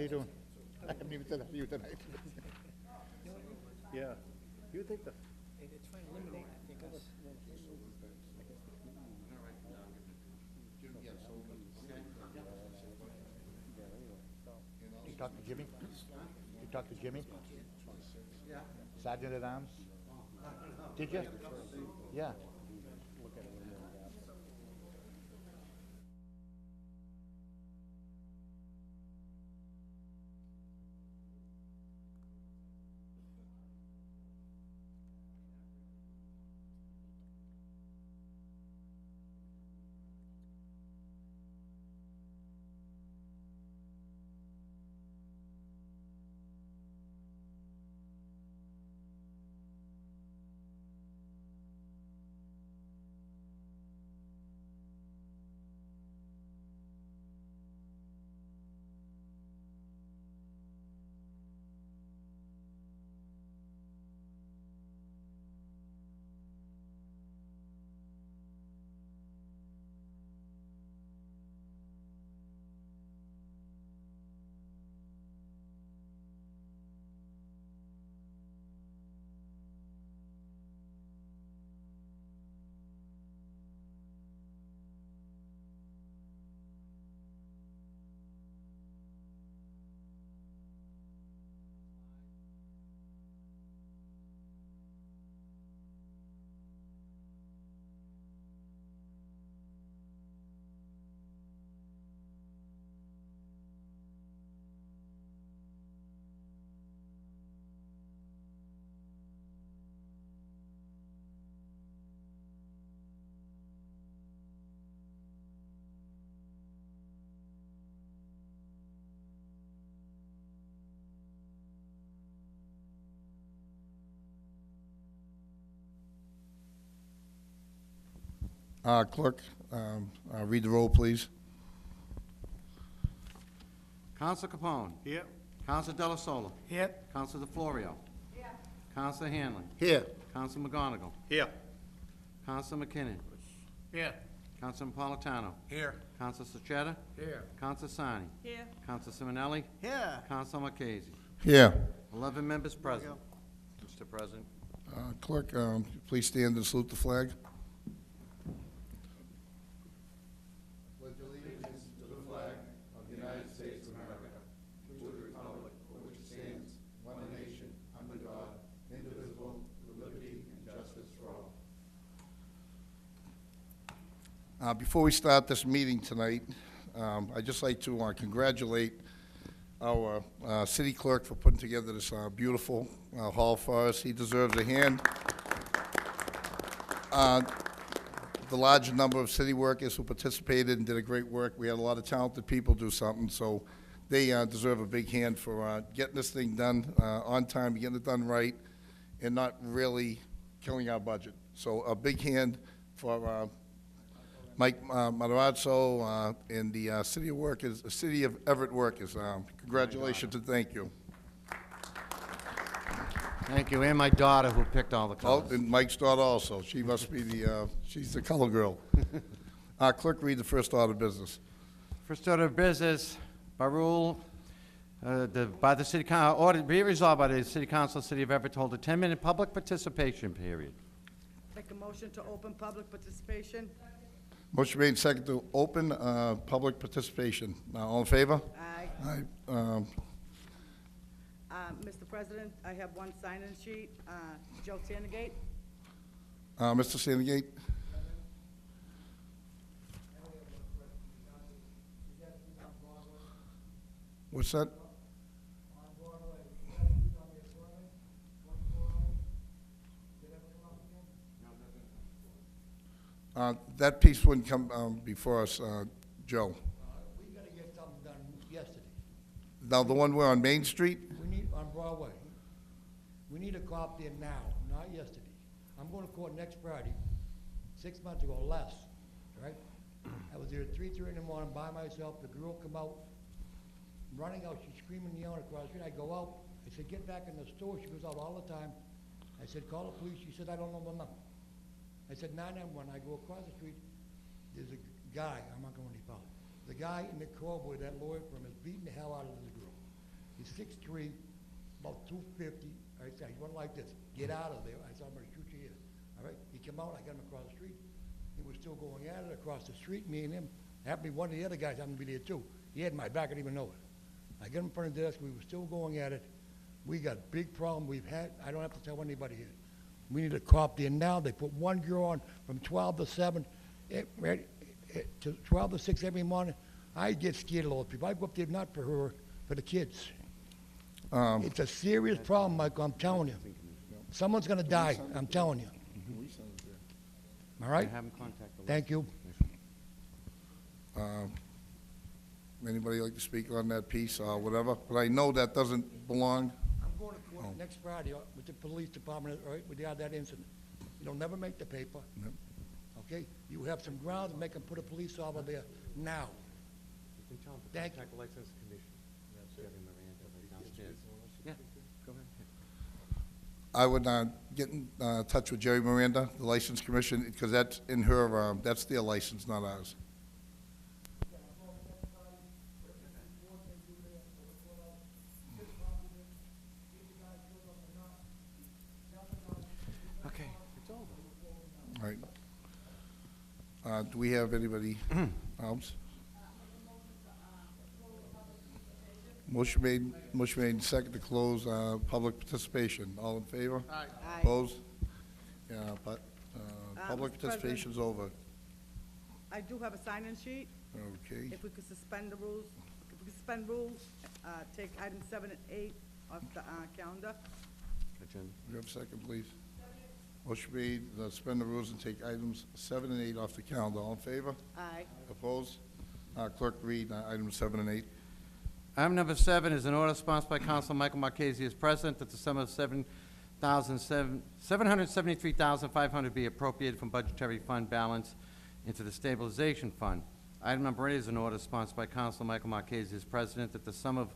How you doing? I haven't even said hi to you tonight. Yeah. You think the... They're trying to eliminate, I think, us. You talked to Jimmy? You talked to Jimmy? Yeah. Sergeant at Arms? Did you? Yeah. Clerk, read the roll, please. Counsel Capone. Here. Counsel Della Sola. Here. Counsel DeFlorio. Here. Counsel Hanlon. Here. Counsel McGonigal. Here. Counsel McKinnon. Here. Counsel Napolitano. Here. Counsel Sachetta. Here. Counsel Sani. Here. Counsel Simonelli. Here. Counsel Marchese. Here. 11 members present. Mr. President. Clerk, please stand and salute the flag. Before we start this meeting tonight, I'd just like to congratulate our city clerk for putting together this beautiful hall for us. He deserves a hand. The large number of city workers who participated and did a great work. We had a lot of talented people do something, so they deserve a big hand for getting this thing done on time, getting it done right, and not really killing our budget. So a big hand for Mike Matarazzo and the City of Everett workers. Congratulations and thank you. Thank you, and my daughter who picked all the Oh, colors. and Mike's daughter also. She must be she's the color girl. Clerk, read the first order of business. First order of business, by rule, by the City Council, order be resolved by the City Council of the City of Everett to hold a 10-minute public participation period. Make a motion to open public participation. Motion made second to open public participation. All in favor? Aye. Aye. Mr. President, I have one sign-in sheet. Joe Sandegate. Mr. Sandegate? What's that? That piece wouldn't come before us, Joe. We gotta get something done yesterday. Now, the one we're on Main Street? We need, on Broadway, we need a cop there now, not yesterday. I'm going to court next Friday, 6 months ago, less, right? I was there at 3:30 in the morning by myself, the girl come out, running out, she's screaming, yelling across the street. I go out, I said, get back in the store, she goes out all the time. I said, call the police, she said, I don't know the number. I said, 911, I go across the street, there's a guy, I'm not going to call it. The guy in the car where that lawyer firm is beating the hell out of this girl. He's 6'3", about 250. I said, he went like this, get out of there. I said, I'm gonna shoot you here. All right, he came out, I got him across the street. He was still going at it across the street, me and him. Happened to be one of the other guys happened to be there too. He had my back, I didn't even know it. I got him in front of the desk, we were still going at it. We got a big problem we've had, I don't have to tell anybody here. We need a cop there now. They put one girl on from 12 to 7, to 12 to 6 every morning. I get scared of those people. I go up there not for her, for the kids. It's a serious problem, Michael, I'm telling you. Someone's gonna die, I'm telling you. All right? Have him contact the Thank you. Anybody like to speak on that piece or whatever? But I know that doesn't belong. I'm going to court next Friday with the police department, all right, with that incident. It'll never make the paper. Yep. Okay? You have some grounds, make them put a police officer there now. Thank you. Contact the license commission. Jerry Miranda right downstairs. Yeah, go ahead. I would get in touch with Jerry Miranda, the License Commission, because that's in her, that's their license, not ours. Okay, it's over. All right. Do we have anybody else? Motion made, second to close public participation. All in favor? Aye. Opposed? Yeah, but public Mr. President. participation's over. I do have a sign-in sheet. Okay. If we could suspend the rules, if we could suspend rules, take items 7 and 8 off the calendar. Agenda. You have a second, please? Motion made, suspend the rules and take items 7 and 8 off the calendar. All in favor? Aye. Opposed? Clerk, read items 7 and 8. Item number 7 is an order sponsored by Council Michael Marchese as president that the sum of $773,500 be appropriated from budgetary fund balance into the stabilization fund. Item number 8 is an order sponsored by Council Michael Marchese as president that the sum of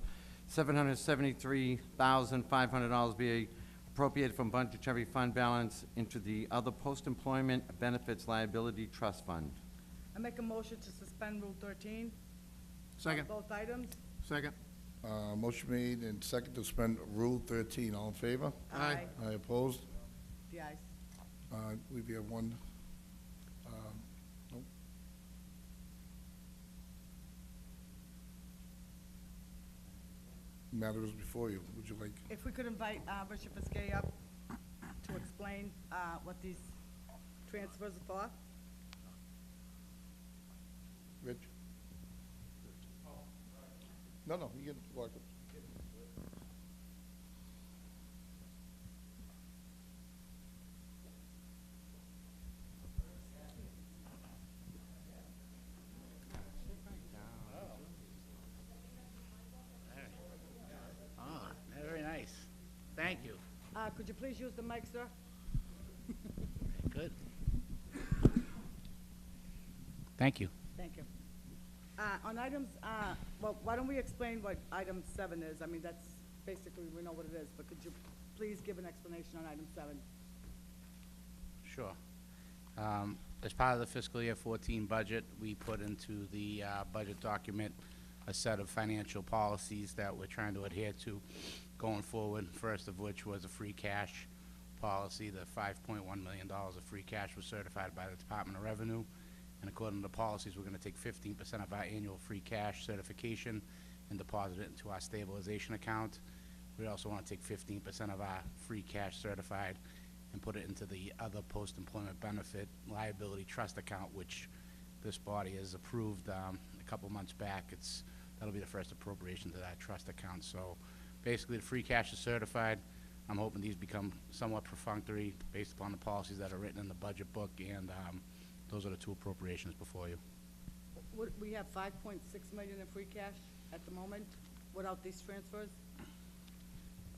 $773,500 be appropriated from budgetary fund balance into the other post-employment benefits liability trust fund. I make a motion to suspend Rule 13. Second. Both items. Second. Motion made and second to suspend Rule 13. All in favor? Aye. Aye, opposed? The ayes. We have one. Nope. Matter is before you. Would you like? If we could invite Richard Fiscay up to explain what these transfers are for. Rich? No, you can walk it. Ah, very nice. Thank you. Could you please use the mic, sir? Good. Thank you. Thank you. On items, well, why don't we explain what item 7 is? I mean, that's basically, we know what it is, but could you please give an explanation on item 7? Sure. As part of the fiscal year 14 budget, we put into the budget document a set of financial policies that we're trying to adhere to going forward, first of which was a free cash policy. The $5.1 million of free cash was certified by the Department of Revenue. And according to the policies, we're going to take 15% of our annual free cash certification and deposit it into our stabilization account. We also want to take 15% of our free cash certified and put it into the other post-employment benefit liability trust account, which this body has approved a couple months back. That'll be the first appropriation to that trust account. So basically, the free cash is certified. I'm hoping these become somewhat perfunctory based upon the policies that are written in the budget book, and those are the two appropriations before you. We have 5.6 million in free cash at the moment without these transfers?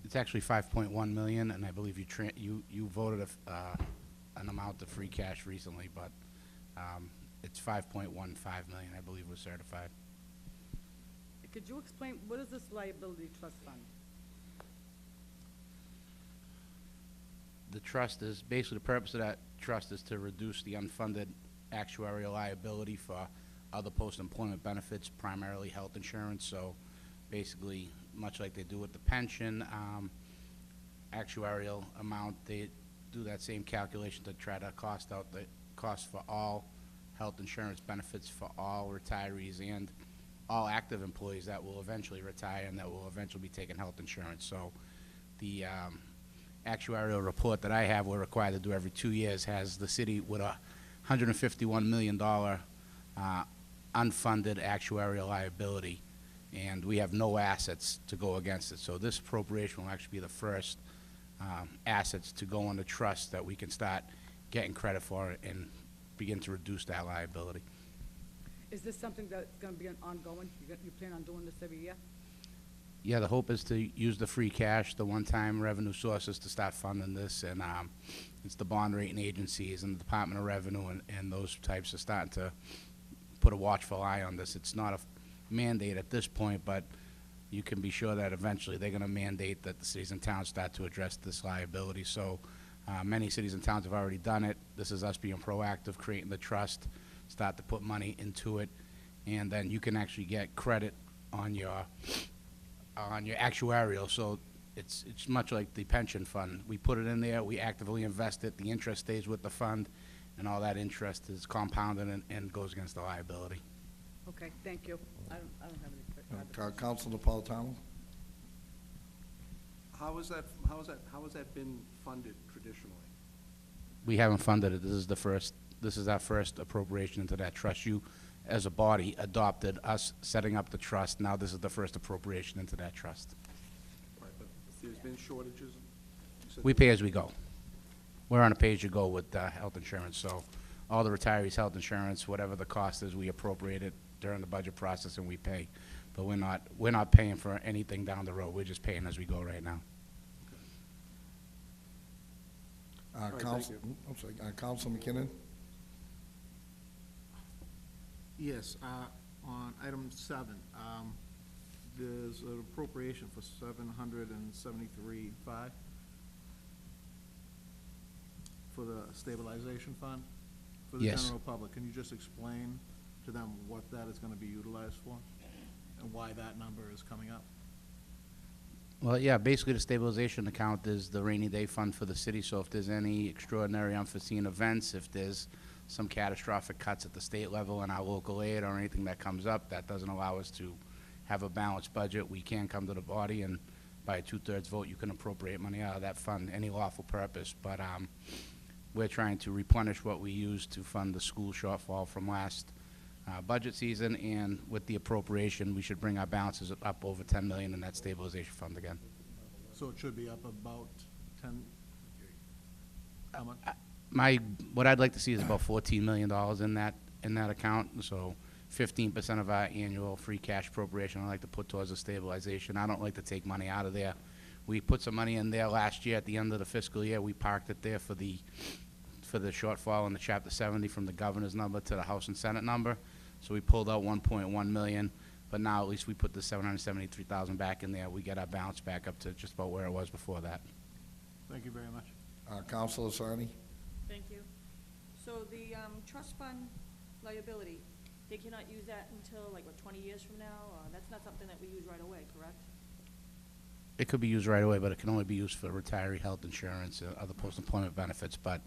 It's actually 5.1 million, and I believe you voted an amount of free cash recently, but it's 5.15 million, I believe, was certified. Could you explain, what is this liability trust fund? The trust is, basically the purpose of that trust is to reduce the unfunded actuarial liability for other post-employment benefits, primarily health insurance. So basically, much like they do with the pension, actuarial amount, they do that same calculation to try to cost out the cost for all health insurance benefits for all retirees and all active employees that will eventually retire and that will eventually be taking health insurance. So the actuarial report that I have, we're required to do every 2 years, has the city with a $151 million unfunded actuarial liability, and we have no assets to go against it. So this appropriation will actually be the first assets to go into trust that we can start getting credit for and begin to reduce that liability. Is this something that's gonna be an ongoing? You plan on doing this every year? Yeah, the hope is to use the free cash, the one-time revenue sources to start funding this, and it's the bond rating agencies and the Department of Revenue and those types are starting to put a watchful eye on this. It's not a mandate at this point, but you can be sure that eventually they're gonna mandate that the cities and towns start to address this liability. So many cities and towns have already done it. This is us being proactive, creating the trust, start to put money into it, and then you can actually get credit on your actuarial. So it's much like the pension fund. We put it in there, we actively invest it, the interest stays with the fund, and all that interest is compounded and goes against the liability. Okay, thank you. I don't have any further. Council Napolitano? How has that been funded traditionally? We haven't funded it. This is our first appropriation into that trust. You, as a body, adopted us setting up the trust. Now this is the first appropriation into that trust. Right, but there's been shortages? You said We pay as we go. We're on a pay-as-you-go with health insurance, so all the retirees' health insurance, whatever the cost is, we appropriate it during the budget process and we pay. But we're not paying for anything down the road. We're just paying as we go right now. right, thank Council, you. I'm sorry, Council McKinnon? Yes, on item 7, there's an appropriation for $773,500 for the stabilization fund for the Yes. general public. Can you just explain to them what that is gonna be utilized for? And why that number is coming up? Well, yeah, basically the stabilization account is the rainy day fund for the city, so if there's any extraordinary unforeseen events, if there's some catastrophic cuts at the state level in our local aid or anything that comes up, that doesn't allow us to have a balanced budget, we can come to the body and by a 2/3 vote, you can appropriate money out of that fund, any lawful purpose, but we're trying to replenish what we used to fund the school shortfall from last budget season, and with the appropriation, we should bring our balances up over 10 million in that stabilization fund again. So it should be up about 10, how much? What I'd like to see is about $14 million in that account, so 15% of our annual free cash appropriation I'd like to put towards the stabilization. I don't like to take money out of there. We put some money in there last year at the end of the fiscal year. We parked it there for the shortfall in the Chapter 70 from the governor's number to the House and Senate number. So we pulled out 1.1 million, but now at least we put the 773,000 back in there. We get our balance back up to just about where it was before that. Thank you very much. Council Asani? Thank you. So the trust fund liability, they cannot use that until, like, what, 20 years from now? That's not something that we use right away, correct? It could be used right away, but it can only be used for retiree health insurance and other post-employment benefits. But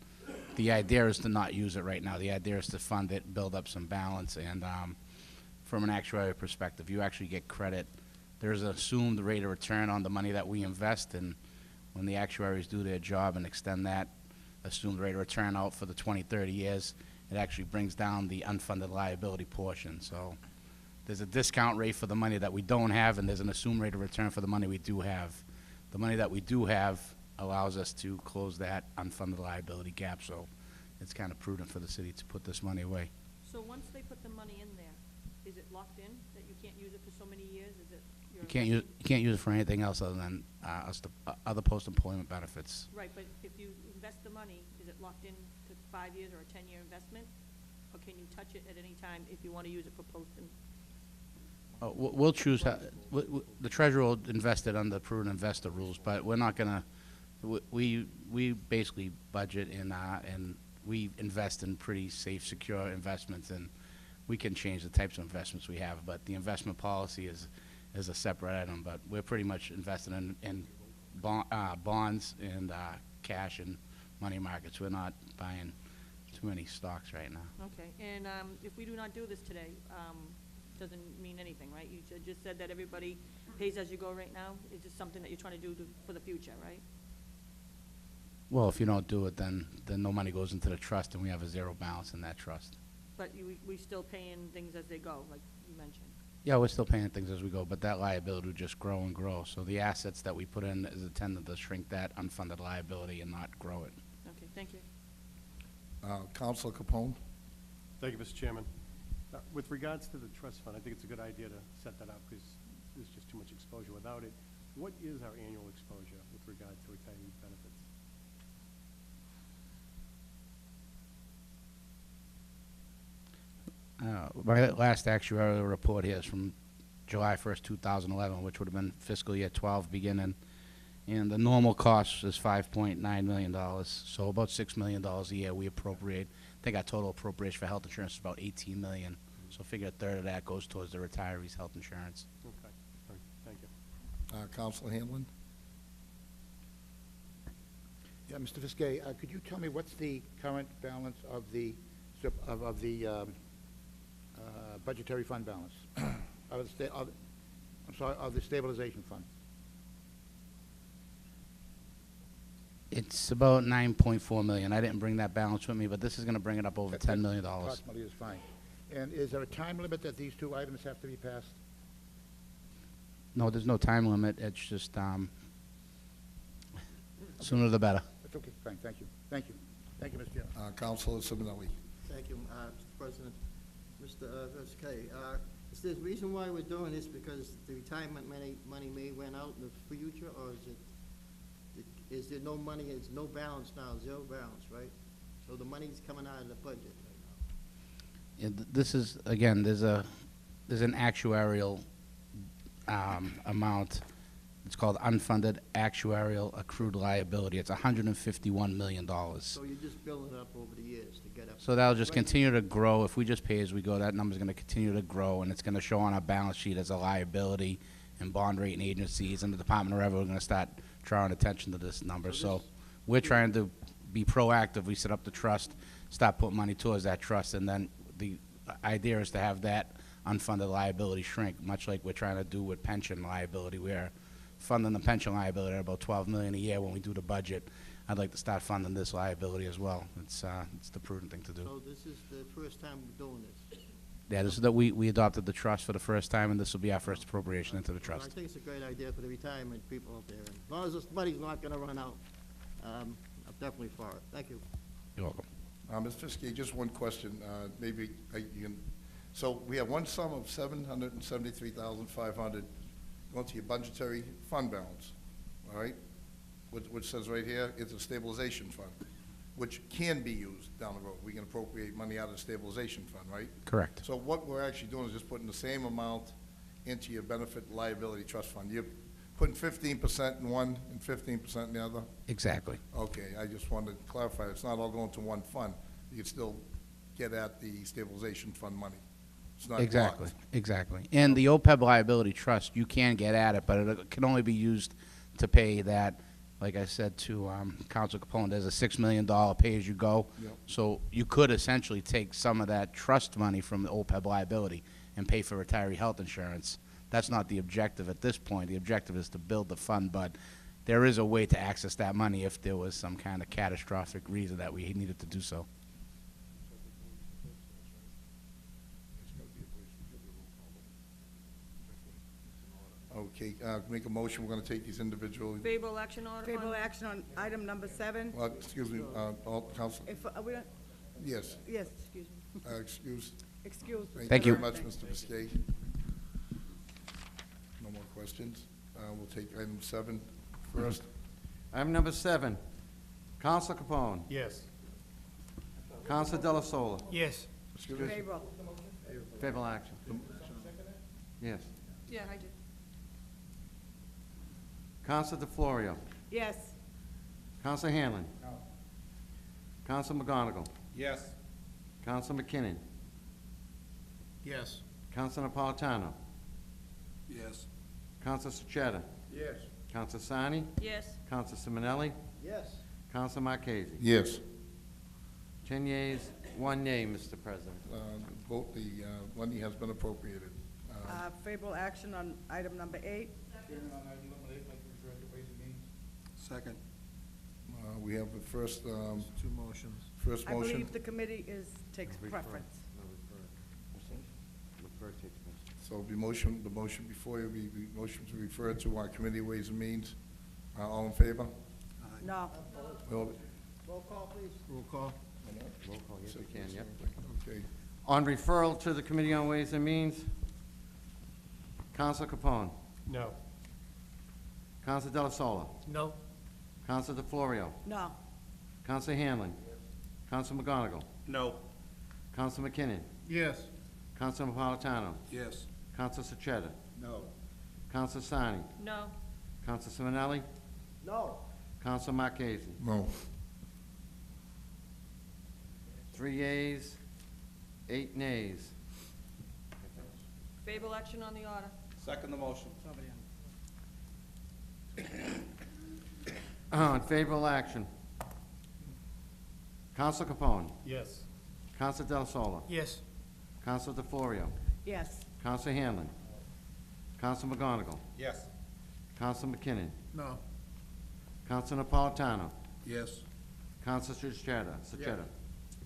the idea is to not use it right now. The idea is to fund it, build up some balance, and from an actuarial perspective, you actually get credit. There's an assumed rate of return on the money that we invest, and when the actuaries do their job and extend that assumed rate of return out for the 20, 30 years, it actually brings down the unfunded liability portion. So there's a discount rate for the money that we don't have, and there's an assumed rate of return for the money we do have. The money that we do have allows us to close that unfunded liability gap, so it's kind of prudent for the city to put this money away. So once they put the money in there, is it locked in that you can't use it for so many years? Is it? You can't use it for anything else other than other post-employment benefits. Right, but if you invest the money, is it locked in to 5 years or a 10-year investment? Or can you touch it at any time if you want to use it for We'll choose how, the treasurer will invest it under prudent investor rules, but we're not gonna, we basically budget and we invest in pretty safe, secure investments, and we can change the types of investments we have, but the investment policy is as a separate item, but we're pretty much invested in bonds and cash and money markets. We're not buying too many stocks right now. Okay, and if we do not do this today, doesn't mean anything, right? You just said that everybody pays as you go right now. It's just something that you're trying to do for the future, right? Well, if you don't do it, then no money goes into the trust, and we have a zero balance in that trust. But we still paying things as they go, like you mentioned. Yeah, we're still paying things as we go, but that liability will just grow and grow. So the assets that we put in is intended to shrink that unfunded liability and not grow it. Okay, thank you. Counselor Capone? Thank you, Mr. Chairman. With regards to the trust fund, I think it's a good idea to set that up because there's just too much exposure without it. What is our annual exposure with regard to retiree benefits? My last actuarial report here is from July 1st, 2011, which would have been fiscal year 12 beginning. And the normal cost is $5.9 million, so about $6 million a year we appropriate. I think our total appropriation for health insurance is about $18 million. So figure a third of that goes towards the retirees' health insurance. Okay, all right, thank you. Counselor Hanlon? Yeah, Mr. Fiskey, could you tell me what's the current balance of the budgetary fund balance? Of the stabilization fund? It's about $9.4 million. I didn't bring that balance with me, but this is going to bring it up over $10 million. Approximately is fine. And is there a time limit that these two items have to be passed? No, there's no time limit. It's just sooner the better. That's okay, fine, thank you. Thank you. Thank you, Mr. Chairman. Counselor Simonelli? Thank you, Mr. President. Mr. Viskey, is there a reason why we're doing this because the retirement money may run out in the future, or is there no money, is no balance now, zero balance, right? So the money's coming out of the budget right now. Yeah, this is, again, there's an actuarial amount. It's called unfunded actuarial accrued liability. It's $151 million. So you just build it up over the years to get up. So that'll just continue to grow. If we just pay as we go, that number's going to continue to grow, and it's going to show on our balance sheet as a liability, and bond rating agencies and the Department of Revenue are going to start drawing attention to this number. So we're trying to be proactive. We set up the trust, start putting money towards that trust, and then the idea is to have that unfunded liability shrink, much like we're trying to do with pension liability. We're funding the pension liability at about $12 million a year when we do the budget. I'd like to start funding this liability as well. It's the prudent thing to do. So this is the first time we're doing this? Yeah, this is that we adopted the trust for the first time, and this will be our first appropriation into the Well, trust. I think it's a great idea for the retirement people out there. And as long as this money's not gonna run out, I'm definitely for it. Thank you. You're welcome. Ms. Fiskey, just one question, maybe you can, so we have one sum of $773,500 going to your budgetary fund balance, all right? Which says right here, it's a stabilization fund, which can be used down the road. We can appropriate money out of the stabilization fund, right? Correct. So what we're actually doing is just putting the same amount into your benefit liability trust fund. You're putting 15% in one and 15% in the other? Exactly. Okay, I just wanted to clarify, it's not all going to one fund. You can still get at the stabilization fund money. It's not Exactly, blocked. exactly. And the OPEB liability trust, you can get at it, but it can only be used to pay that, like I said to Council Capone, there's a $6 million pay-as-you-go. Yep. So you could essentially take some of that trust money from the OPEB liability and pay for retiree health insurance. That's not the objective at this point. The objective is to build the fund, but there is a way to access that money if there was some kind of catastrophic reason that we needed to do so. Okay, make a motion, we're gonna take these individually. Favorable action order? Favorable action on item number 7. Excuse me, Counsel, If, we don't, yes, yes, excuse me. excuse. Excuse. Thank you. Very much, Mr. Biscay. No more questions. We'll take item 7 first. Item number 7, Counsel Capone. Yes. Counsel De La Sola. Yes. Excuse me? Favorable. Favorable action. Yes. Yeah, I did. Counsel DeFlorio. Yes. Counsel Hanlon. No. Counsel McGonigal. Yes. Counsel McKinnon. Yes. Counsel Napolitano. Yes. Counsel Sucheta? Yes. Counsel Sani? Yes. Counsel Simonelli? Yes. Counsel Marchese? Yes. 10 yeas, 1 nay, Mr. President. Vote the money has been appropriated. Favorable action on item number 8. Second. We have the first, Two motions. first I motion. believe the committee takes preference. So the motion before you, be motion to refer to our Committee of Ways and Means. All in favor? No. Well, Roll call, please. roll call. Roll call, yes, we can, yep. Okay. On referral to the Committee on Ways and Means, Counsel Capone. No. Counsel Della Sola. No. Counsel DeFlorio. No. Counsel Hanlon. Counsel McGonigal. No. Counsel McKinnon. Yes. Counsel Napolitano. Yes. Counsel Sucheta. No. Counsel Sani. No. Counsel Simonelli. No. Counsel Marchese. No. 3 yeas, 8 nays. Favorable action on the order. Second the motion. On favorable action, Counsel Capone. Yes. Counsel Della Sola. Yes. Counsel DeFlorio. Yes. Counsel Hanlon. Counsel McGonigal. Yes. Counsel McKinnon. No. Counsel Napolitano. Yes. Counsel Sucheta.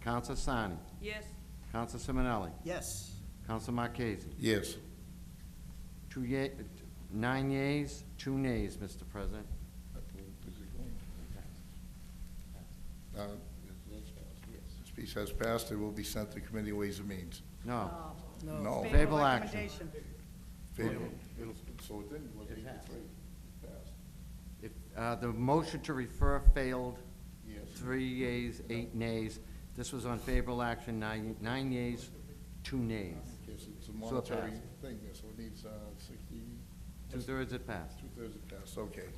Counsel Sani. Yes. Counsel Simonelli. Yes. Counsel Marchese. Yes. 9 yeas, 2 nays, Mr. President. This piece has passed. It will be sent to Committee of Ways and Means. No. No. Favorable action. recommendation. Favorable. So it didn't, was 8 to 3. It passed. If, the motion to refer failed, Yes. 3 yeas, 8 nays. This was on favorable action, 9 yeas, 2 nays. Yes, it's a So it monetary passed. thing, there, so it needs 60, 2/3 it passed. 2/3 it passed, okay.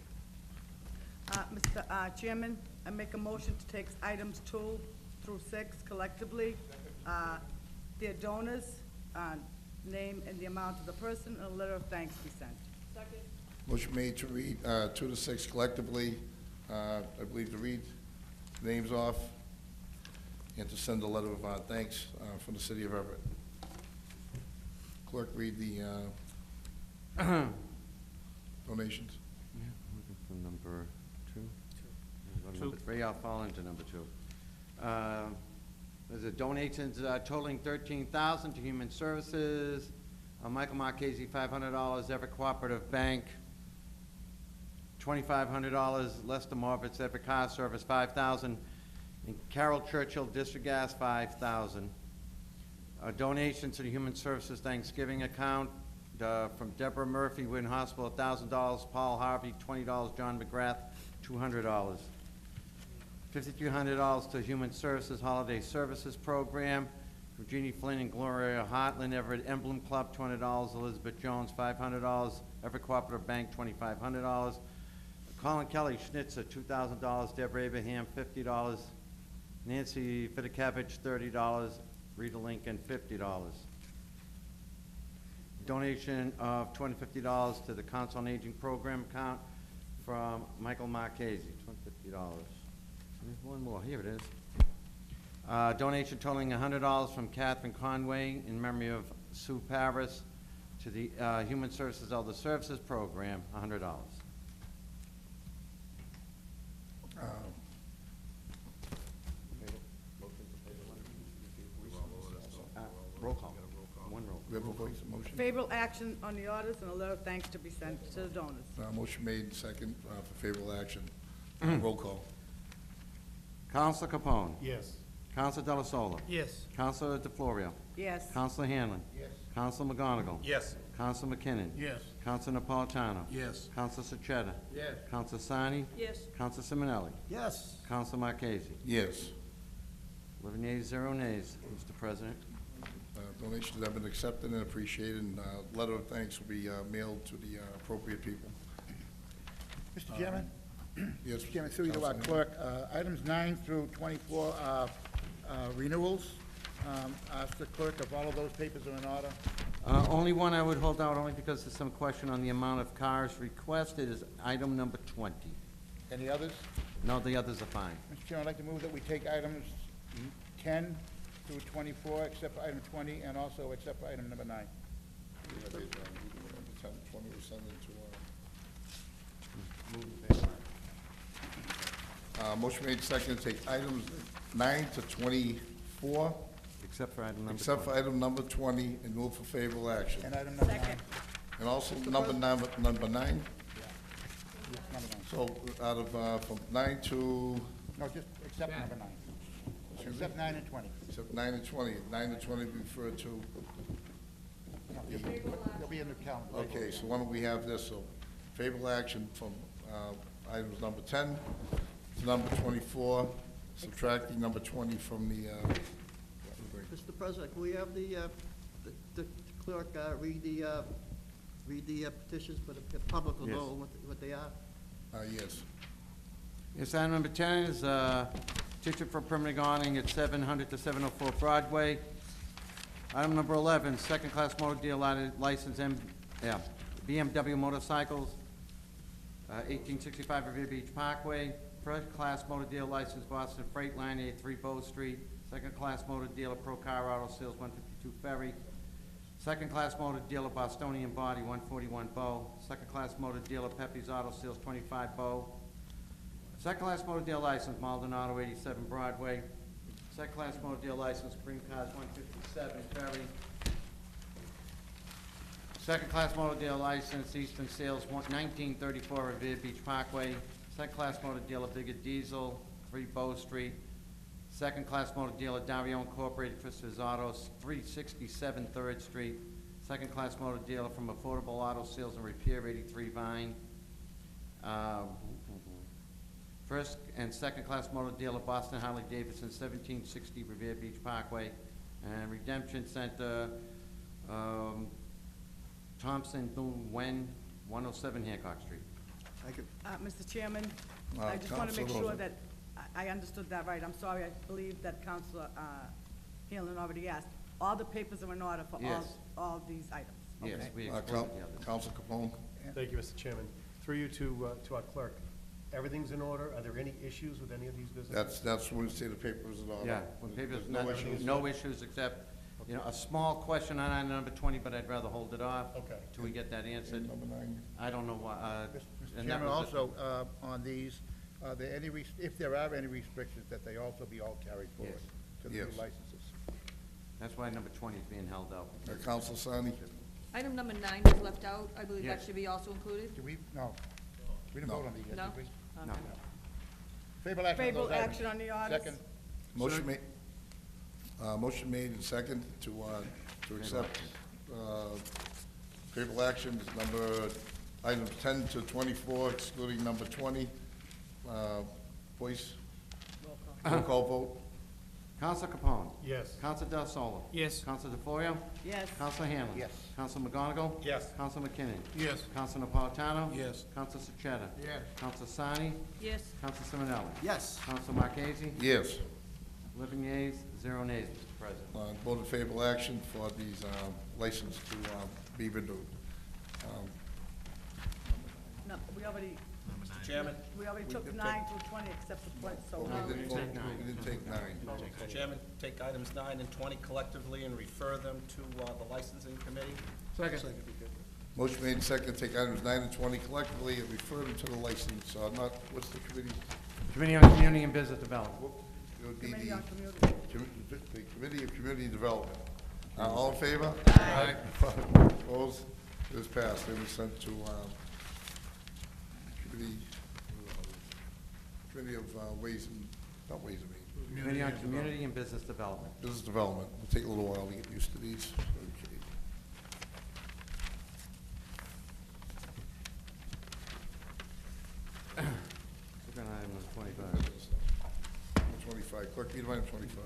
Mr. Chairman, I make a motion to take items 2 through 6 collectively. Their donors, name and the amount of the person, and a letter of thanks be sent. Second. Motion made to read 2 to 6 collectively, I believe to read names off, and to send a letter of thanks from the city of Everett. Clerk, read the donations. Yeah, I'm looking for number 2. Number 3, I'll fall into number 2. There's a donations totaling $13,000 to Human Services. Michael Marchese, $500. Everett Cooperative Bank, $2,500. Lester Moritz, Everett Car Service, $5,000. And Carol Churchill, District Gas, $5,000. Donations to the Human Services Thanksgiving account from Deborah Murphy, Wynn Hospital, $1,000. Paul Harvey, $20. John McGrath, $200. $5,200 to Human Services Holiday Services Program. From Jeannie Flynn and Gloria Hartland, Everett Emblem Club, $200. Elizabeth Jones, $500. Everett Cooperative Bank, $2,500. Colin Kelly Schnitzer, $2,000. Deborah Abraham, $50. Nancy Fidikevich, $30. Rita Lincoln, $50. Donation of $250 to the Council on Aging Program account from Michael Marchese, $250. There's one more, here it is. Donation totaling $100 from Catherine Conway in memory of Sue Paris to the Human Services Elder Services Program, $100. Roll call. One roll. We have a voice motion. Favorable action on the orders and a letter of thanks to be sent to the donors. Motion made second for favorable action. Roll call. Counsel Capone. Yes. Counsel Della Sola. Yes. Counsel DeFlorio. Yes. Counsel Hanlon. Yes. Counsel McGonigal. Yes. Counsel McKinnon. Yes. Counsel Napolitano. Yes. Counsel Sucheta. Yes. Counsel Sani. Yes. Counsel Simonelli. Yes. Counsel Marchese. Yes. 11 yeas, 0 nays, Mr. President. Donations have been accepted and appreciated, and letter of thanks will be mailed to the appropriate people. Mr. Chairman? Yes. Mr. Chairman, through you to our Councilman. clerk, items 9 through 24 are renewals. Ask the clerk if all of those papers are in order. Only one I would hold out, only because there's some question on the amount of cars requested, is item number 20. Any others? No, the others are fine. Mr. Chairman, I'd like to move that we take items 10 through 24, except for item 20, and also except for item number 9. We have it, 10, 20, we send it to, motion made second to take items 9 to 24, Except for item number 20. except for item number 20, and move for favorable action. And item number 9. Second. And also number 9, number 9, Yes, number 9. so out of, from 9 to, No, just except number 9. Except 9 and 20. except 9 and 20, 9 and 20 referred to. No, They'll be in the calendar. Okay, so why don't we have this, so favorable action from items number 10 to number 24, subtracting number 20 from the, Mr. President, can we have the clerk read the petitions for the public will Yes. know what they are? yes. Yes, item number 10 is petition for permanent awning at 700 to 704 Broadway. Item number 11, second-class motor dealer license, BMW motorcycles, 1865 Revere Beach Parkway. First-class motor dealer license, Boston Freight Line, 83 Bow Street. Second-class motor dealer, Pro Car Auto Sales, 152 Ferry. Second-class motor dealer, Bostonian Body, 141 Bow. Second-class motor dealer, Pepe's Auto Sales, 25 Bow. Second-class motor dealer license, Maldonado, 87 Broadway. Second-class motor dealer license, Green Cars, 157 Ferry. Second-class motor dealer license, Eastern Sales, 1934 Revere Beach Parkway. Second-class motor dealer, Bigger Diesel, 3 Bow Street. Second-class motor dealer, Dario Incorporated, Christopher's Autos, 367 3rd Street. Second-class motor dealer from Affordable Auto Sales and Repair, 83 Vine. First and second-class motor dealer, Boston Harley Davidson, 1760 Revere Beach Parkway. And Redemption Center, Thompson Boone Wen, 107 Hancock Street. Thank you. Mr. Chairman, I just want to make Counselor sure Rosen. that I understood that right. I'm sorry, I believe that Councilor Hanlon already asked. All the papers are in order for Yes. all these items? Yes, Okay. we explained the others. Counsel Capone? Thank you, Mr. Chairman. Through you to our clerk. Everything's in order? Are there any issues with any of these businesses? That's when we say the papers and all Yeah, that. when papers, There's no issues. no issues except, a small question on item number 20, but I'd rather hold it off. Okay. Till we get that answered. Number 9. I don't know why, Mr. and that Chairman, was it. also, on these, are there any, if there are any restrictions, that they also be all carried forward Yes. to the new Yes. licenses? That's why number 20 is being held out. Counsel Sani? Item number 9 was left out. I believe that Yes. should be also included. Do we, no, we didn't No. vote on these yet, No? did we? Okay. No. Favorable action on Favorable those items. action on the orders? Second. Motion made and second to accept, favorable action is number, items 10 to 24, excluding number 20. Voice, roll call vote. Counsel Capone. Yes. Counsel Del Solo. Yes. Counsel DeForio. Yes. Counsel Hanlon. Yes. Counsel McGonigal. Yes. Counsel McKinnon. Yes. Counsel Napolitano. Yes. Counsel Sechetta. Yes. Counsel Sani. Yes. Counsel Simonelli. Yes. Counsel Marquez. Yes. 11 yeas, 0 nays, Mr. President. Vote in favorable action for these license to be renewed. No, we already, Mr. Chairman, we already took 9 through 20 except the 20, so. We didn't take vote- nine. we didn't take 9. Mr. Chairman, take items 9 and 20 collectively and refer them to the licensing committee. Second. Motion made and second to take items 9 and 20 collectively and refer them to the license, what's the committee? Committee on Community and Business Development. It would be Committee the on Community. the Committee of Community Development. All in favor? Aye. Opposed? It is passed. It was sent to Committee of Ways and, not Ways and Means, Committee on Community and Business Development. Business Development. It'll take a little while to get used to these. Okay. Look at item number 25. 25. Clerk, read item 25.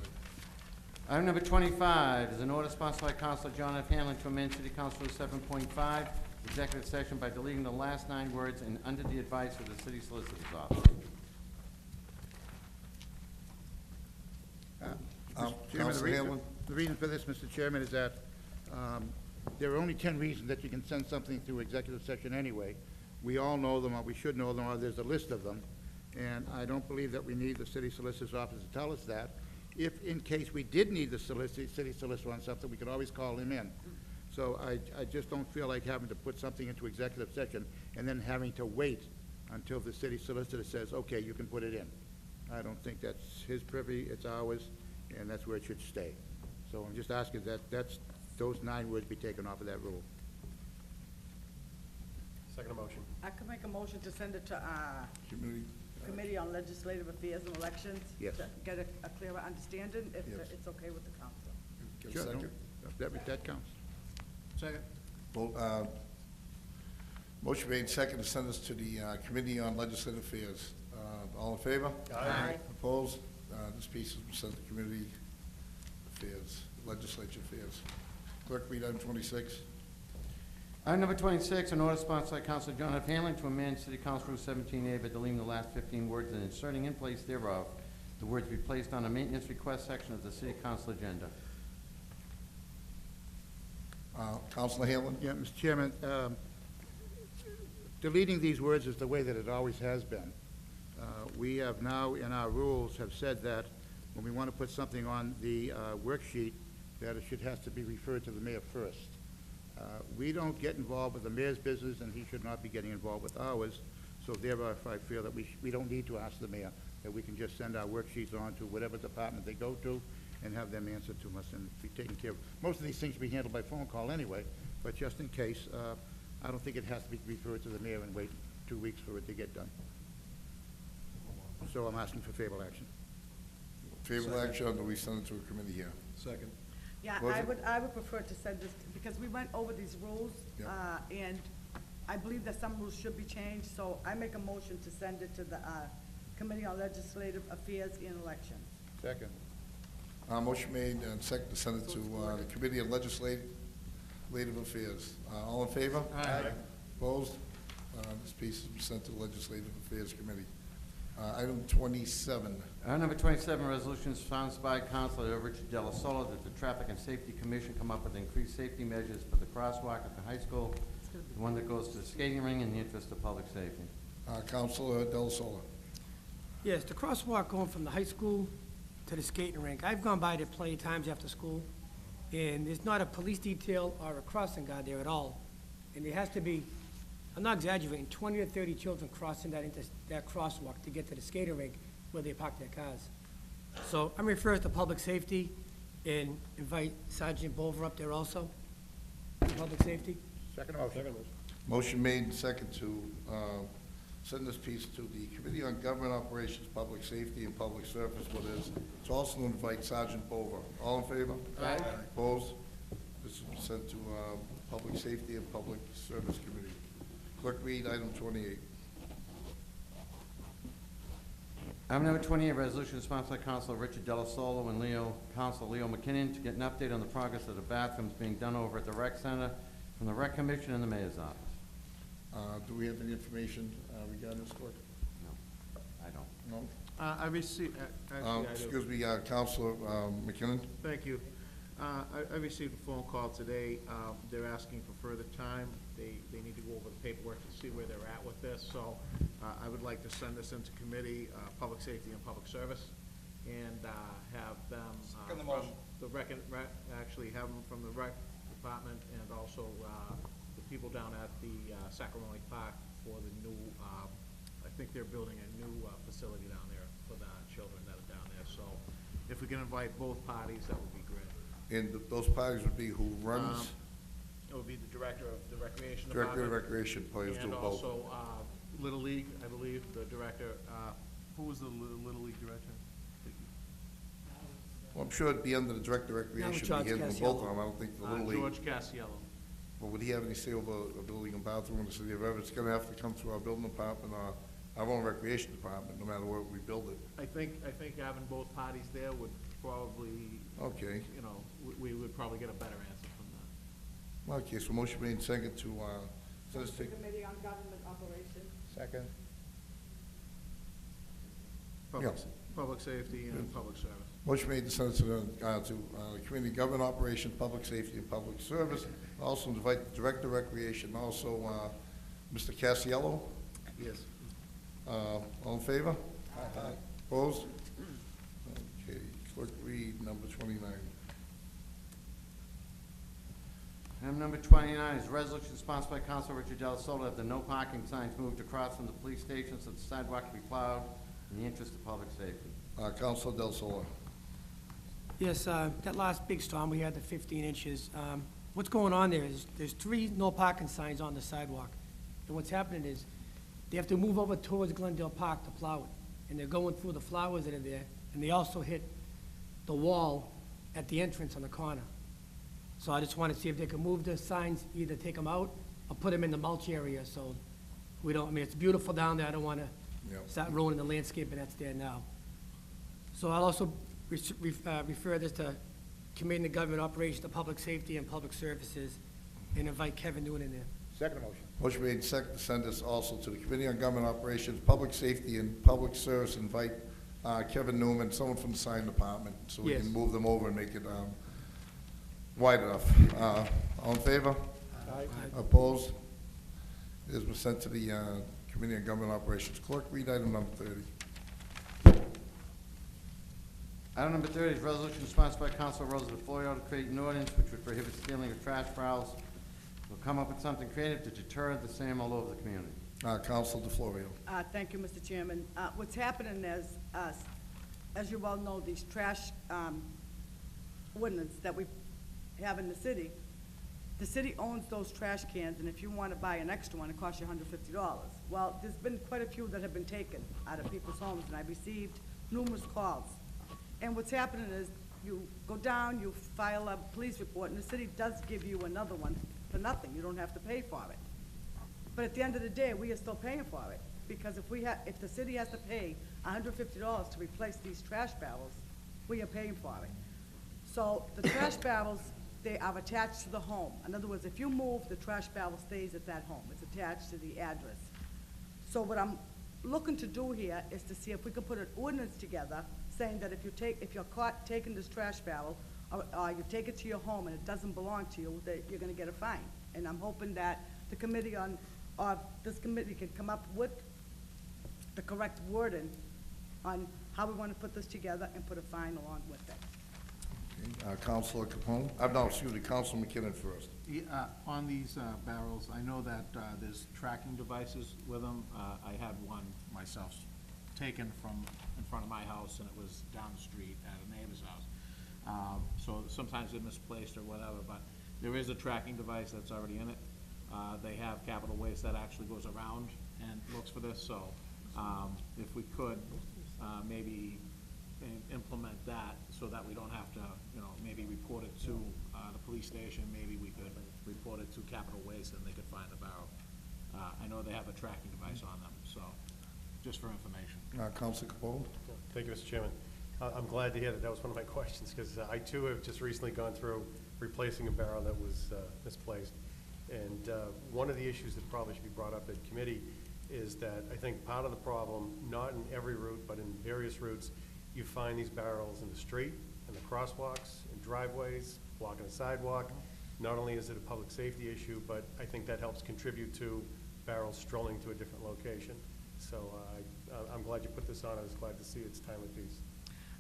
Item number 25 is an order sponsored by Councilor John F. Hanlon to amend City Council 7.5, executive session by deleting the last 9 words and under the advice of the city solicitor's office. Mr. Chairman, Counsel Hanlon? the reason for this, Mr. Chairman, is that there are only 10 reasons that you can send something through executive session anyway. We all know them, or we should know them, or there's a list of them. And I don't believe that we need the city solicitor's office to tell us that. If, in case we did need the city solicitor on something, we could always call him in. So I just don't feel like having to put something into executive session and then having to wait until the city solicitor says, okay, you can put it in. I don't think that's his privy, it's ours, and that's where it should stay. So I'm just asking that those 9 words be taken off of that rule. Second motion. I could make a motion to send it to, Community, Committee on Legislative Affairs and Elections. Yes. To get a clearer understanding, if Yes. it's okay with the council. get a Sure, no, second? that counts. Second. Motion made second to send this to the Committee on Legislative Affairs. All in favor? Aye. Opposed? This piece is sent to Committee Affairs, Legislature Affairs. Clerk, read item 26. Item number 26, an order sponsored by Council John F. Hanlon to amend City Council Rule 17A by deleting the last 15 words and inserting in place thereof the words be placed on a maintenance request section of the City Council agenda. Councilor Hanlon? Yeah, Mr. Chairman, deleting these words is the way that it always has been. We have now, in our rules, have said that when we want to put something on the worksheet, that it has to be referred to the mayor first. We don't get involved with the mayor's business, and he should not be getting involved with ours, so therefore I feel that we don't need to ask the mayor, that we can just send our worksheets on to whatever department they go to and have them answer to us and be taken care of. Most of these things be handled by phone call anyway, but just in case, I don't think it has to be referred to the mayor and wait 2 weeks for it to get done. So I'm asking for favorable action. Favorable action, or do we send it to a committee here? Second. Yeah, Motion. I would prefer to send this, because we went over these rules, Yeah. and I believe that some rules should be changed, so I make a motion to send it to the Committee on Legislative Affairs and Elections. Second. Motion made and second to send it to the Committee on Legislative Affairs. All in favor? Aye. Opposed? This piece is sent to the Legislative Affairs Committee. Item 27. Item number 27, resolution sponsored by Councilor Richard Della Sola that the Traffic and Safety Commission come up with increased safety measures for the crosswalk at the high school, the one that goes to the skating ring in the interest of public safety. Councilor Del Sola. Yes, the crosswalk going from the high school to the skating rink. I've gone by there plenty of times after school, and there's not a police detail or a crossing guard there at all. And there has to be, I'm not exaggerating, 20 or 30 children crossing that crosswalk to get to the skating rink where they park their cars. So I'm referring to public safety and invite Sergeant Bover up there also, public safety. Second motion. Motion made and second to send this piece to the Committee on Government Operations, Public Safety, and Public Service, what is, to also invite Sergeant Bover. All in favor? Aye. Opposed? This is sent to Public Safety and Public Service Committee. Clerk, read item 28. Item number 28, resolution sponsored by Councilor Richard Della Sola and Councilor Leo McKinnon to get an update on the progress of the bathrooms being done over at the rec center from the rec commission and the mayor's office. Do we have any information regarding this, Clerk? No, I don't. No? I received, actually, I do. Excuse me, Councilor McKinnon? Thank you. I received a phone call today. They're asking for further time. They need to go over the paperwork to see where they're at with this. So I would like to send this into committee, Public Safety and Public Service, and have them Second the from motion. the actually have them from the rec department and also the people down at the Sacramento Park for the new, I think they're building a new facility down there for the children that are down there. So if we can invite both parties, that would be great. And those parties would be who runs? It would be the director of the recreation Director department. of Recreation, players do And both. also, Little League, I believe, the director, who was the Little League director? Well, I'm sure it'd be under the Director of Recreation, George be handling both of them. I don't think the Little League. George Cassiello. But would he have any say over a building and bathroom in the city of Everett? It's gonna have to come through our building department or our own recreation department, no matter where we build it. I think having both parties there would probably, Okay. you know, we would probably get a better answer from that. Okay, so motion made second to, send this to, Committee on Government Operations. Second. yeah, Public safety and public service. Motion made to send it to the Community Government Operations, Public Safety, and Public Service. Also invite the Director of Recreation, also Mr. Casiello. Yes. All in favor? Aye. Opposed? Okay, clerk read number 29. Item number 29 is a resolution sponsored by Council Richard Del Soto that the no parking signs moved across from the police station so the sidewalk can be plowed in the interest of public safety. Councilor Del Sola. Yes, that last big storm, we had the 15 inches. What's going on there is, there's 3 no parking signs on the sidewalk. And what's happening is, they have to move over towards Glendale Park to plow it. And they're going through the flowers that are there, and they also hit the wall at the entrance on the corner. So I just want to see if they can move the signs, either take them out or put them in the mulch area, so we don't, I mean, it's beautiful down there, I don't want to Yep. start ruining the landscaping that's there now. So I'll also refer this to Committee of Government Operations, to Public Safety and Public Services, and invite Kevin Newton in there. Second motion. Motion made second to send this also to the Committee on Government Operations, Public Safety, and Public Service. Invite Kevin Newman, someone from the sign department, so we Yes. can move them over and make it wide enough. All in favor? Aye. Opposed? It has been sent to the Committee on Government Operations. Clerk, read item number 30. Item number 30 is resolution sponsored by Council Rosa DeFlorio to create an ordinance which would prohibit stealing of trash barrels. We'll come up with something creative to deter the same all over the community. Council DeFlorio. Thank you, Mr. Chairman. What's happening is, as you well know, these trash ordinance that we have in the city owns those trash cans, and if you want to buy an extra one, it costs you $150. Well, there's been quite a few that have been taken out of people's homes, and I've received numerous calls. And what's happening is, you go down, you file a police report, and the city does give you another one for nothing. You don't have to pay for it. But at the end of the day, we are still paying for it, because if the city has to pay $150 to replace these trash barrels, we are paying for it. So the trash barrels, they are attached to the home. In other words, if you move, the trash barrel stays at that home. It's attached to the address. So what I'm looking to do here is to see if we can put an ordinance together saying that if you're caught taking this trash barrel, or you take it to your home and it doesn't belong to you, that you're gonna get a fine. And I'm hoping that the committee this committee can come up with the correct wording on how we wanna put this together and put a fine along with it. Councilor Capone? No, excuse me, Councilor McKinnon first. On these barrels, I know that there's tracking devices with them. I had one myself taken from in front of my house, and it was down the street at a neighbor's house. So sometimes they're misplaced or whatever, but there is a tracking device that's already in it. They have Capital Waste that actually goes around and looks for this, so if we could maybe implement that so that we don't have to, maybe report it to the police station, maybe we could report it to Capital Waste and they could find the barrel. I know they have a tracking device on them, so, just for information. Councilor Capone? Thank you, Mr. Chairman. I'm glad to hear that. That was one of my questions, because I too have just recently gone through replacing a barrel that was misplaced. And one of the issues that probably should be brought up at committee is that I think part of the problem, not in every route, but in various routes, you find these barrels in the street, in the crosswalks, in driveways, blocking a sidewalk. Not only is it a public safety issue, but I think that helps contribute to barrels strolling to a different location. So I'm glad you put this on. I was glad to see its timely piece.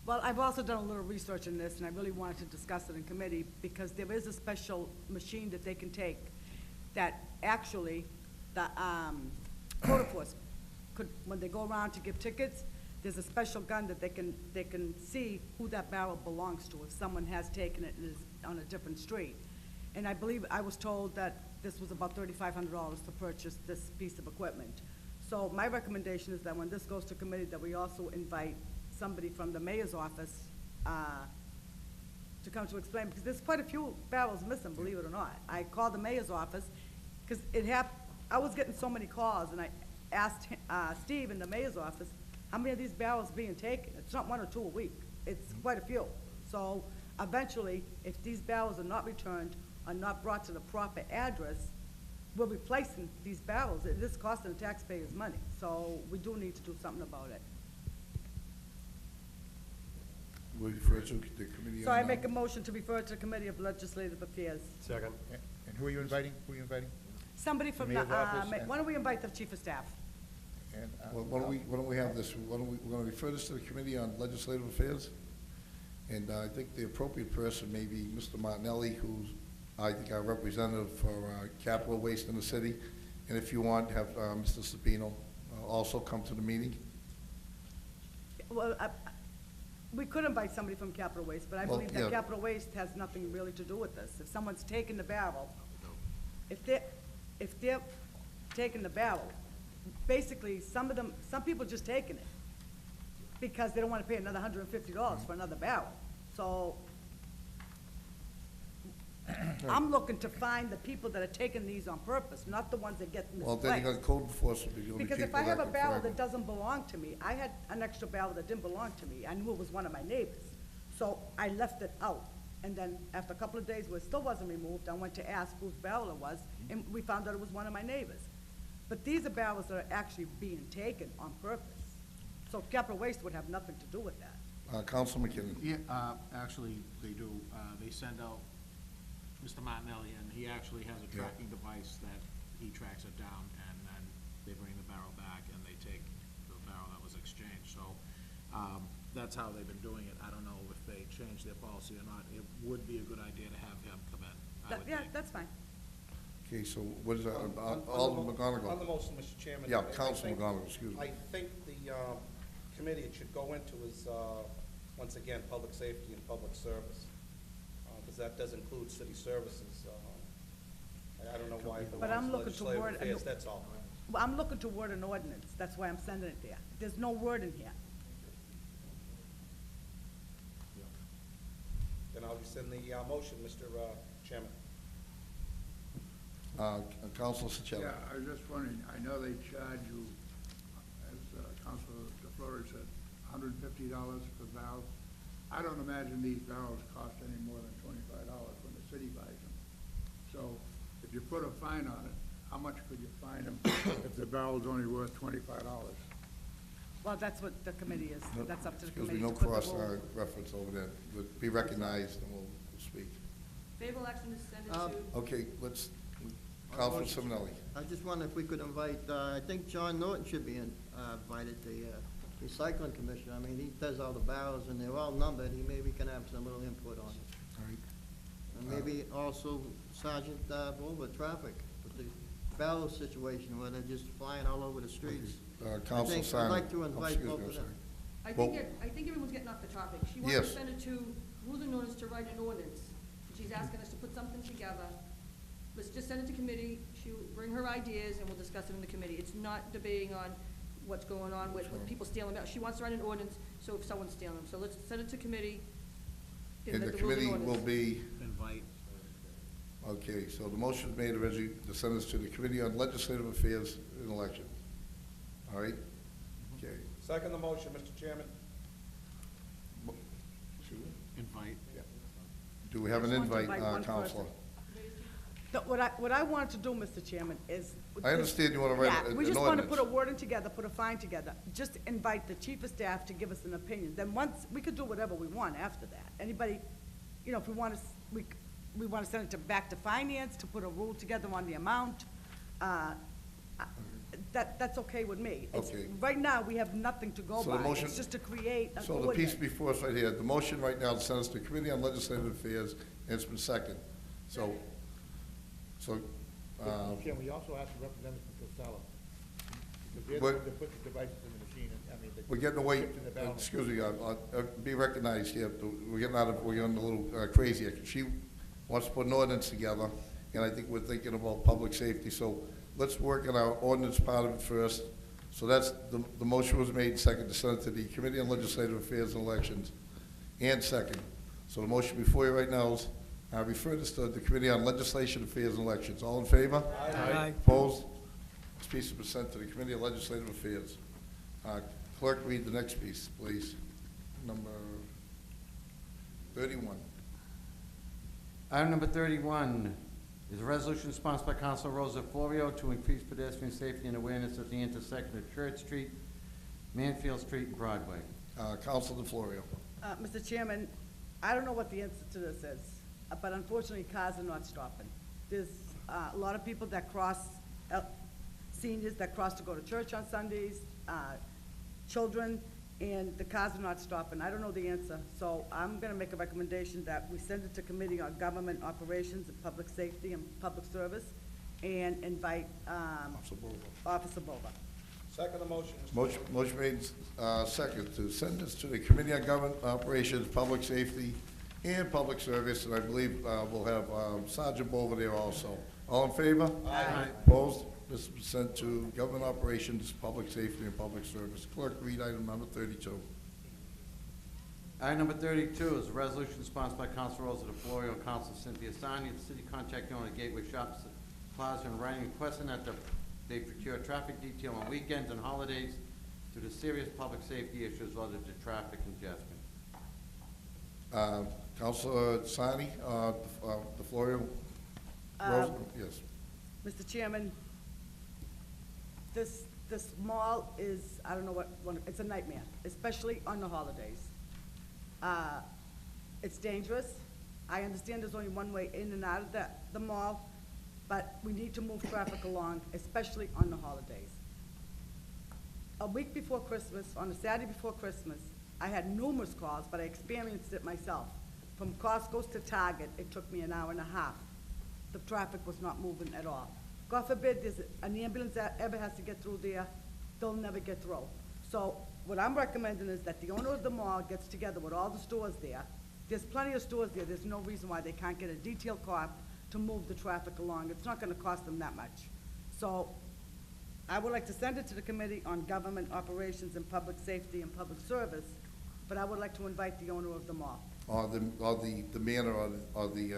Well, I've also done a little research in this, and I really wanted to discuss it in committee, because there is a special machine that they can take that actually, the code enforcement could, when they go around to give tickets, there's a special gun that they can see who that barrel belongs to if someone has taken it and is on a different street. And I believe I was told that this was about $3,500 to purchase this piece of equipment. So my recommendation is that when this goes to committee, that we also invite somebody from the mayor's office to come to explain, because there's quite a few barrels missing, believe it or not. I called the mayor's office, because I was getting so many calls, and I asked Steve in the mayor's office, how many of these barrels being taken? It's not 1 or 2 a week. It's quite a few. So eventually, if these barrels are not returned or not brought to the proper address, we're replacing these barrels. It is costing the taxpayers money. So we do need to do something about it. we refer to the committee on... So I make a motion to refer to the Committee of Legislative Affairs. Second. And who are you inviting? Who are you inviting? Somebody from, Mayor's office and- why don't we invite the Chief of Staff? And, Well, why don't we have this, we're gonna refer this to the Committee on Legislative Affairs, and I think the appropriate person may be Mr. Martinelli, who's, I think, our representative for capital waste in the city, and if you want, have Mr. Sabino also come to the meeting. Well, we could invite somebody from Capital Waste, but I Well, believe that yeah. Capital Waste has nothing really to do with this. If someone's taking the barrel, if they're taking the barrel, basically, some people just taking it because they don't want to pay another $150 for another barrel. So I'm looking to find the people that are taking these on purpose, not the ones that get Well, then you misplaced. got code enforcement, you're gonna be Because if people I have that a barrel confirm. that doesn't belong to me, I had an extra barrel that didn't belong to me. I knew it was one of my neighbors. So I left it out. And then after a couple of days where it still wasn't removed, I went to ask whose barrel it was, and we found out it was one of my neighbors. But these are barrels that are actually being taken on purpose. So Capital Waste would have nothing to do with that. Council McKinnon. Yeah, actually, they do. They send out Mr. Martinelli, and he actually has a Yeah. tracking device that he tracks it down, and then they bring the barrel back, and they take the barrel that was exchanged. So, that's how they've been doing it. I don't know if they changed their policy or not. It would be a good idea to have him come in, I would Yeah, think. that's fine. Okay, so what is that, On the Alderman mo- McGonigal? On the motion, Mr. Chairman. Yeah, I Councilman think- McGonigal, excuse me. I think the committee it should go into is, once again, public safety and public service, because that does include city services. I don't know why it But belongs I'm to looking legislative toward- affairs, that's all. Well, I'm looking to word an ordinance. That's why I'm sending it there. There's no word in here. Then I'll rescind the motion, Mr. Chairman. Councilor Sichelli. Yeah, I was just wondering, I know they charge you, as Councilor DeFleur said, $150 per barrel. I don't imagine these barrels cost any more than $25 when the city buys them. So if you put a fine on it, how much could you fine them if the barrel's only worth $25? Well, that's what the committee is. That's up to the Excuse committee me, to no put the cross rules. reference over there. Be recognized and we'll speak. Favorable action is send it to. Okay, let's, Councilman Simonelli. I just wonder if we could invite, I think John Norton should be invited, the recycling commissioner. I mean, he does all the barrels and they're all numbered. He maybe can have some little input on it. All right. And maybe also Sergeant Bulba, traffic, with the barrel situation where they're just flying all over the streets. Council Simon. I'd like to invite Excuse me, both I'm of them. I Well- think, I think everyone's getting off the topic. She wants to Yes. send it to Rules and Ordinance to write an ordinance. She's asking us to put something together. Let's just send it to committee, she'll bring her ideas, and we'll discuss it in the committee. It's not debating on what's going on with people stealing them. She wants to write an ordinance, so if someone's stealing them. So let's send it to committee. And the Rules committee will Ordinance. be, Invite. okay, so the motion is made originally to send this to the Committee on Legislative Affairs and Elections. All right? Okay. Second the motion, Mr. Chairman. Excuse me? Invite. Do we have an Just want to invite, invite one Counselor? What I wanted to do, Mr. Chairman, is. I understand you want to write Yeah, an we just want to put a ordinance. wording together, put a fine together. Just invite the chief of staff to give us an opinion. Then once, we could do whatever we want after that. Anybody, you know, if we want to, we want to send it back to finance to put a rule together on the amount. That's okay with me. It's- Okay. Right now, we have nothing to go So the by. motion- It's just to create an So the ordinance. piece before us right here, the motion right now is to send us to Committee on Legislative Affairs, and it's been seconded. So, Mr. Chairman, we also asked the representative from Casella, because they're the What- ones that put the devices in the machine, and, I mean, the. we're getting away, chips in the barrel. excuse me, be recognized here, we're getting a little crazy here. She wants to put an ordinance together, and I think we're thinking about public safety, so let's work on our ordinance part of it first. So that's, the motion was made, second, to send it to the Committee on Legislative Affairs and Elections, and second. So the motion before you right now is, refer this to the Committee on Legislation Affairs and Elections. All in favor? Aye. Opposed? This piece is been sent to the Committee on Legislative Affairs. Clerk, read the next piece, please. Number 31. Item number 31 is a resolution sponsored by Council Rosa Florio to increase pedestrian safety and awareness at the intersection of Church Street, Manfield Street, and Broadway. Council DeFlorio. Mr. Chairman, I don't know what the answer to this is, but unfortunately, cars are not stopping. There's a lot of people that cross, seniors that cross to go to church on Sundays, children, and the cars are not stopping. I don't know the answer, so I'm gonna make a recommendation that we send it to Committee on Government Operations and Public Safety and Public Service, and invite Officer Bova. Second the motion, Mr. Motion made, second, to send this to the Committee on Government Operations, Public Safety, and Public Service, and I believe, we'll have, Sergeant Bova there also. All in favor? Aye. Opposed? This will be sent to Government Operations, Public Safety, and Public Service. Clerk, read item number 32. Item number 32 is a resolution sponsored by Council Rosa DeFlorio and Council Cynthia Sarni, the city contract owner Gateway Shops Plaza in writing requesting that they procure traffic detail on weekends and holidays due to serious public safety issues relative to traffic congestion. Councilor Sarni, DeFlorio? Rosa? Yes. Mr. Chairman, this mall is, I don't know it's a nightmare, especially on the holidays. It's dangerous. I understand there's only one way in and out of the mall, but we need to move traffic along, especially on the holidays. A week before Christmas, on a Saturday before Christmas, I had numerous calls, but I experienced it myself. From Costco's to Target, it took me an hour and a half. The traffic was not moving at all. God forbid there's an ambulance that ever has to get through there, they'll never get through. So what I'm recommending is that the owner of the mall gets together with all the stores there. There's plenty of stores there, there's no reason why they can't get a detailed car to move the traffic along. It's not gonna cost them that much. So I would like to send it to the Committee on Government Operations and Public Safety and Public Service, but I would like to invite the owner of the mall. Or the manor, or the,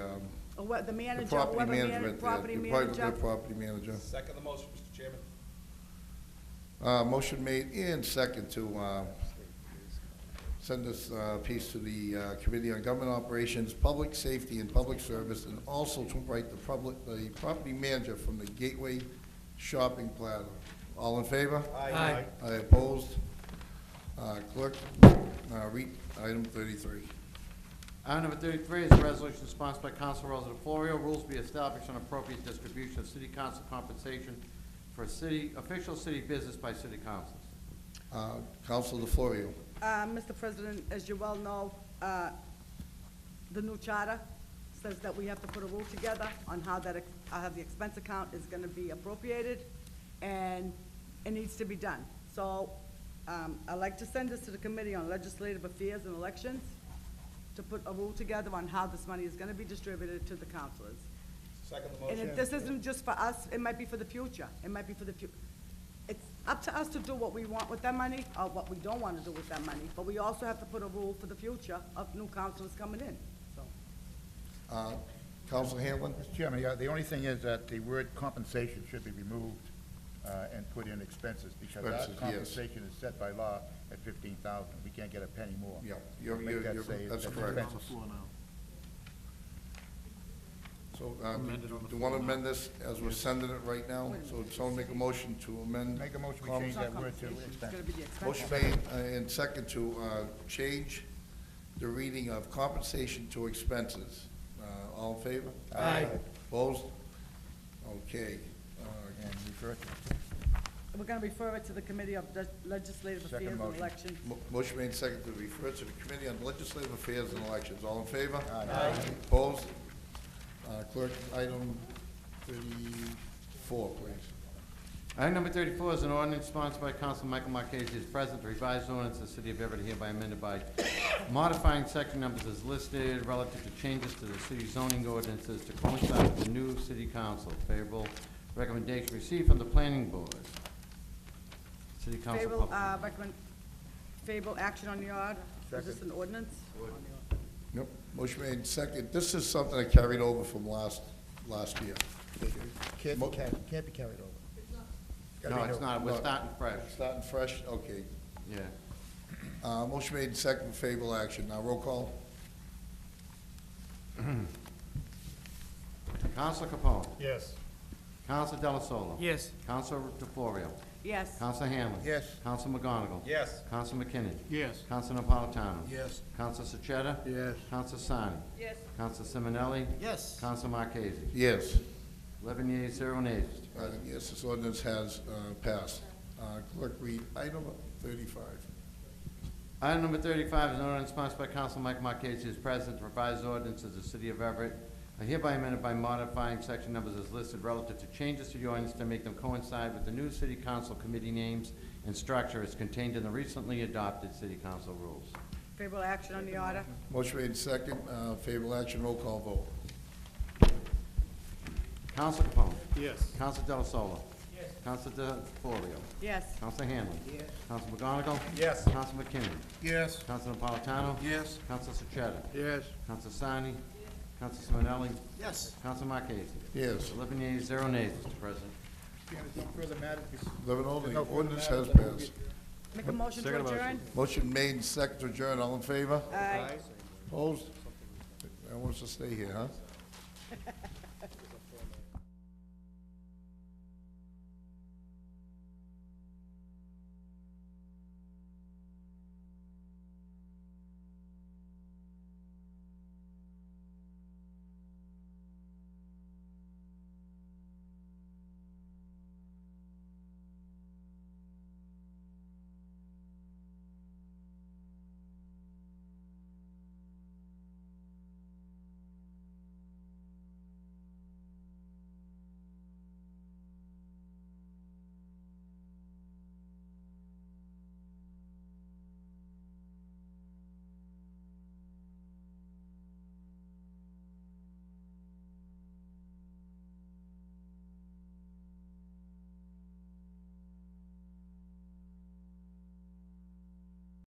Or what, the the manager, property whoever management. property the manager. property manager. Second the motion, Mr. Chairman. Motion made and second to, send this, piece to the, Committee on Government Operations, Public Safety, and Public Service, and also to invite the property manager from the Gateway Shopping Plaza. All in favor? Aye. I opposed. Clerk, read item 33. Item number 33 is a resolution sponsored by Council Rosa DeFlorio. Rules be established on appropriate distribution of city council compensation for official city business by city councils. Councilor DeFlorio. Mr. President, as you well know, the new charter says that we have to put a rule together on how the expense account is gonna be appropriated, and it needs to be done. So, I'd like to send this to the Committee on Legislative Affairs and Elections to put a rule together on how this money is gonna be distributed to the councilors. Second the And motion. if this isn't just for us, it might be for the future. It might be for the it's up to us to do what we want with that money, or what we don't want to do with that money, but we also have to put a rule for the future of new councilors coming in, so. Councilor Hamlin. Mr. Chairman, yeah, the only thing is that the word compensation should be removed and put in expenses, because Expenses, that yes. compensation is set by law at 15,000. We can't get a penny more. Yeah, Make that say that's it's correct. expenses. So, do you want to amend this as we're sending it right now? So someone make a motion to amend? Make a motion, we Com- change that word to Compensation, it's gonna expenses. be the expense. Motion made and second to change the reading of compensation to expenses. All in favor? Aye. Opposed? Okay. And refer to We're gonna refer it to the Committee of Legislative Second Affairs and motion. Elections. Motion made and second to refer to the Committee on Legislative Affairs and Elections. All in favor? Aye. Opposed? Clerk, item 34, please. Item number 34 is an ordinance sponsored by Council Michael Marquez as president, revised ordinance of the city of Everett hereby amended by modifying section numbers as listed relative to changes to the city zoning ordinances to coincide with the new city council. Favorable recommendation received from the planning board. City council. Favorable, public- favorable action on the order. Is this an ordinance? Yep, motion made and second. This is something I carried over from last year. Can't be carried over. Gotta No, be it's new. not, we're starting fresh, Starting fresh, okay. yeah. Motion made and second, favorable action. Now, roll call. Council Capone. Yes. Council Delasola. Yes. Council DeFlorio. Yes. Counselor Hanlon. Yes. Counselor McGonigal. Yes. Counselor McKinnon. Yes. Counselor Napolitano. Yes. Counselor Sechetta. Yes. Counselor Sani. Yes. Counselor Simonelli. Yes. Counselor Marquez. Yes. 11 yeas, 0 nays. Mr. President. Yes, this ordinance has passed. Clerk, read item 35. Item number 35 is an ordinance sponsored by Council Mike Marquez, who is present, to revise ordinances of the City of Everett. I hereby amended by modifying section numbers as listed relative to changes to the ordinance to make them coincide with the new City Council committee names and structure as contained in the recently adopted City Council rules. Favorable action on the order? Motion made second, favorable action, roll call vote. Council Capone. Yes. Council Delasola. Yes. Council DeFlorio. Yes. Council Hanlon. Yes. Council McGonigal. Yes. Council McKinnon. Yes. Council Napolitano. Yes. Council Sechetta. Yes. Council Sani. Council Simonelli. Yes. Council Marquez. Yes. 11 yeas, 0 nays, Mr. President. Chairman, no further matters. 11 only, No further ordinance has matters. passed. Make a motion to adjourn? Motion made and second to adjourn, all in favor? Aye. Opposed? No one wants to stay here, huh?